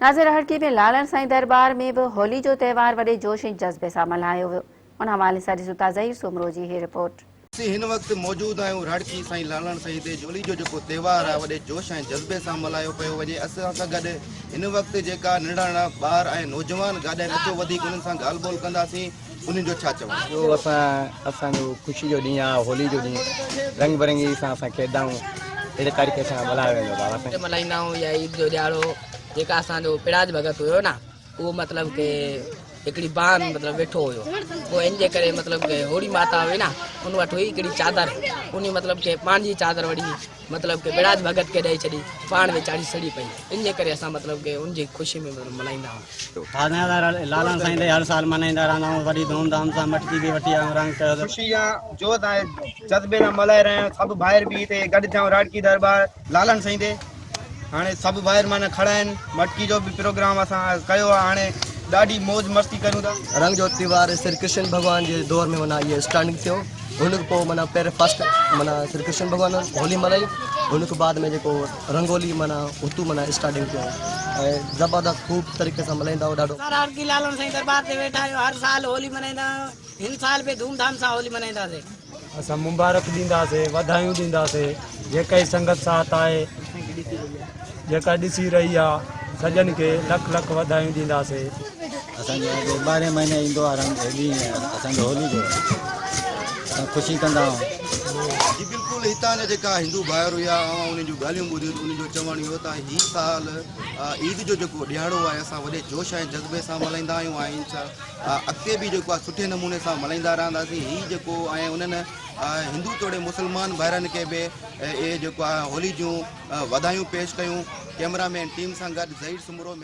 नाज़िर हड़की में लालन साईं दरबार में भी होली जो त्यौहार वॾे जोश ऐं जज़्बे सां मल्हायो वियो। उन हवाले सां ॾिसूं था ज़हीर सुमरो जी हीअ रिपोर्ट। हिन वक्त मौजूद आहियूं राड़की साईं लालन साईं ते होली जो जेको त्योहार आहे वॾे जोश ऐं जज़्बे सां मल्हायो पियो वञे। असां सां गॾु हिन वक्त जेका नंढा नंढा ॿार ऐं नौजवान ॻाल्हाइनि अचो वधीक उन्हनि सां ॻाल्हि ॿोल कंदासीं। उन्हनि जो छा चवणु? जो असांजो ख़ुशी जो ॾींहुं आहे, होली जो ॾींहुं रंग बिरंगी सां असां खेॾंदा आहियूं। अहिड़े तरीक़े सां मल्हायो वेंदो आहे। असां मल्हाईंदा आहियूं या ईद जो ॾियारो जेका असांजो पिराज भगत हुयो न, उहो मतिलबु की हिकिड़ी बान मतिलबु वेठो हुयो। पोइ इन जे करे मतिलबु की होड़ी माता हुई न, उन वटि हुई हिकिड़ी चादर, उन मतिलबु की पंहिंजी चादर वड़ी मतिलबु की पिराज भगत खे ॾेई छॾी, पाण वेचारी सड़ी पई। इन जे करे असां मतिलबु की उनजी ख़ुशी में मल्हाईंदा आहियूं। लालन साईं ते हर साल मल्हाईंदा रहंदा आहियूं, वॾी धूमधाम सां मटकी बि वठी आहियूं, रंग ख़ुशी आहे जोत आहे जज़्बे सां मल्हाए रहिया आहियूं। सभु ॿाहिरि बि हिते गॾु थियूं राड़की दरबार लालन साईं ते। हाणे सभु ॿाहिरि माना खड़ा आहिनि। मटकी जो बि प्रोग्राम असां कयो आहे। हाणे ॾाढी मौज मस्ती करूं था। रंग जो त्योहार श्री कृष्ण भगवान के दौर में माना ये स्टार्टिंग थियो। उन पोइ माना पहिरें फर्स्ट माना श्री कृष्ण भगवान होली मल्हाई। उन बाद में जेको रंगोली माना उतू माना स्टार्टिंग थियो ऐं ज़बरदस्त खूब तरीक़े सां मल्हाईंदा आहियूं। ॾाढो राड़की लालन साईं दरबार ते वेठा आहियूं, हर साल होली मल्हाईंदा आहियूं। हिन साल बि धूमधाम सां होली मल्हाईंदासीं। असां मुबारक ॾींदासीं, वाधायूं ॾींदासीं। जेका ई संगत साथ आहे, जेका ॾिसी रही आहे, सॼनि खे लख लख वाधायूं ॾींदासीं। असांजो 12 महीने ईंदो आहे रंग ॾींहुं असांजो होली जो। असां ख़ुशी कंदा आहियूं। जी बिल्कुलु हितां जा जेका हिंदू भाइर हुया उन्हनि जूं ॻाल्हियूं ॿुधियूं, उन्हनि जो चवणु इहो त हीअ साल ईद जो जेको ॾियारो आहे असां वॾे जोश ऐं जज़्बे सां मल्हाईंदा आहियूं ऐं अॻिते बि जेको आहे सुठे नमूने सां मल्हाईंदा रहंदासीं। हीअ जेको ऐं उन्हनि हिंदू तोड़े मुस्लमान भाइरनि खे बि इहे जेको आहे होली जूं वाधायूं पेश कयूं। कैमरामैन टीम सां गॾु ज़हीर सुमरो।